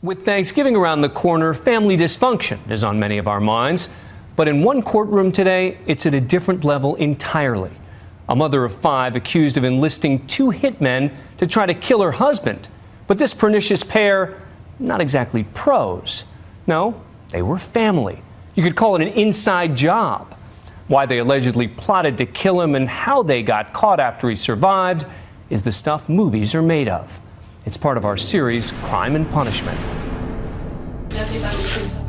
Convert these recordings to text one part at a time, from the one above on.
With Thanksgiving around the corner, family dysfunction is on many of our minds. But in one courtroom today, it's at a different level entirely. A mother of 5 accused of enlisting 2 hitmen to try to kill her husband. But this pernicious pair, not exactly pros. No, they were family. You could call it an inside job. Why they allegedly plotted to kill him and how they got caught after he survived is the stuff movies are made of. It's part of our series, Crime and Punishment.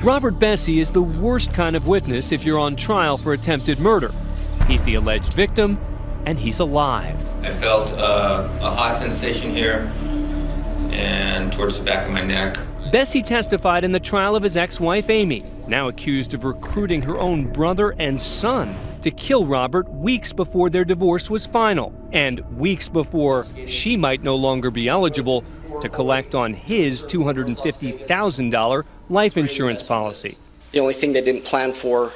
Robert Bessie is the worst kind of witness if you're on trial for attempted murder. He's the alleged victim, and he's alive. I felt a hot sensation here and towards the back of my neck. Bessie testified in the trial of his ex-wife, Amy, now accused of recruiting her own brother and son to kill Robert weeks before their divorce was final, and weeks before she might no longer be eligible to collect on his $250,000 life insurance policy. The only thing they didn't plan for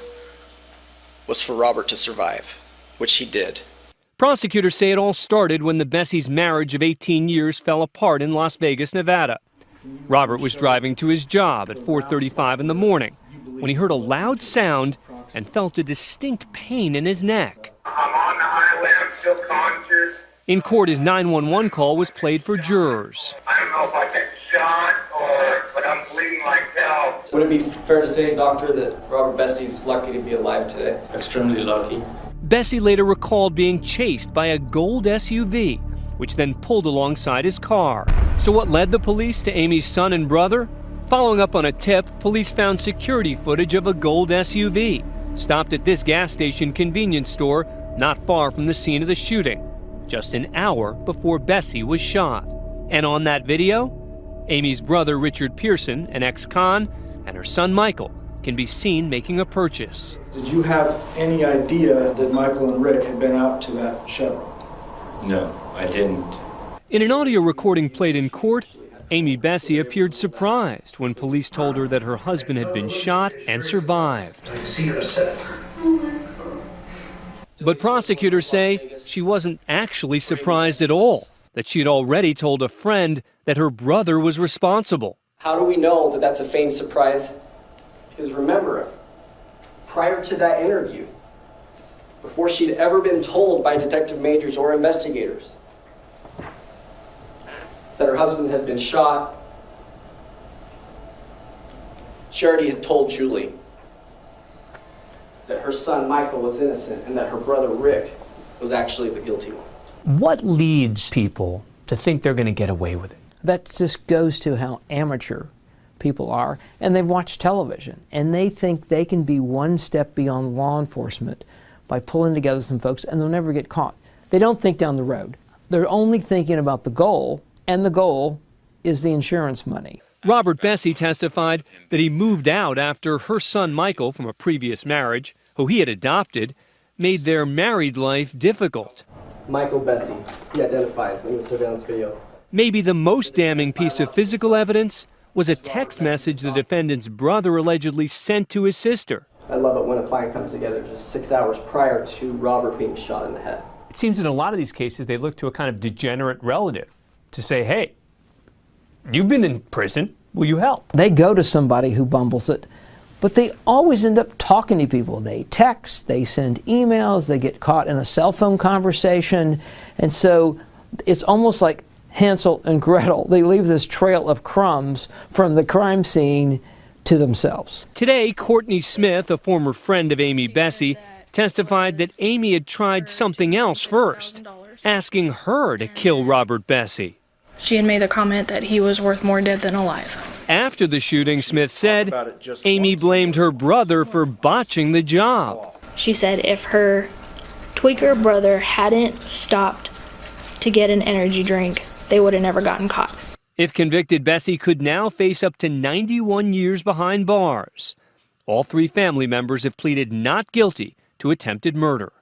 was for Robert to survive, which he did. Prosecutors say it all started when the Bessie's marriage of 18 years fell apart in Las Vegas, Nevada. Robert was driving to his job at 4:35 in the morning when he heard a loud sound and felt a distinct pain in his neck. I'm on the highway, I'm still conscious. In court, his 911 call was played for jurors. I don't know if I get shot but I'm bleeding like hell. Would it be fair to say, doctor, that Robert Bessie's lucky to be alive today? Extremely lucky. Bessie later recalled being chased by a gold SUV, which then pulled alongside his car. So what led the police to Amy's son and brother? Following up on a tip, police found security footage of a gold SUV stopped at this gas station convenience store not far from the scene of the shooting, just an hour before Bessie was shot. And on that video, Amy's brother Richard Pearson, an ex-con, and her son Michael can be seen making a purchase. Did you have any idea that Michael and Rick had been out to that Chevron? No, I didn't. In an audio recording played in court, Amy Bessie appeared surprised when police told her that her husband had been shot and survived. But prosecutors say she wasn't actually surprised at all, that she had already told a friend that her brother was responsible. How do we know that that's a feigned surprise? Because remember, prior to that interview, before she'd ever been told by detective majors or investigators that her husband had been shot, Charity had told Julie that her son Michael was innocent and that her brother Rick was actually the guilty one. What leads people to think they're going to get away with it? That just goes to how amateur people are, and they've watched television, and they think they can be one step beyond law enforcement by pulling together some folks, and they'll never get caught. They don't think down the road. They're only thinking about the goal, and the goal is the insurance money. Robert Bessie testified that he moved out after her son Michael, from a previous marriage, who he had adopted, made their married life difficult. Michael Bessie, he identifies in the surveillance video. Maybe the most damning piece of physical evidence was a text message the defendant's brother allegedly sent to his sister. I love it when a plan comes together just 6 hours prior to Robert being shot in the head. It seems in a lot of these cases they look to a kind of degenerate relative to say, hey, you've been in prison, will you help? They go to somebody who bumbles it, but they always end up talking to people. They text, they send emails, they get caught in a cell phone conversation, and so it's almost like Hansel and Gretel. They leave this trail of crumbs from the crime scene to themselves. Today, Courtney Smith, a former friend of Amy Bessie, testified that Amy had tried something else first, asking her to kill Robert Bessie. She had made the comment that he was worth more dead than alive. After the shooting, Smith said, Amy blamed her brother for botching the job. She said if her tweaker brother hadn't stopped to get an energy drink, they would have never gotten caught. If convicted, Bessie could now face up to 91 years behind bars. All 3 family members have pleaded not guilty to attempted murder.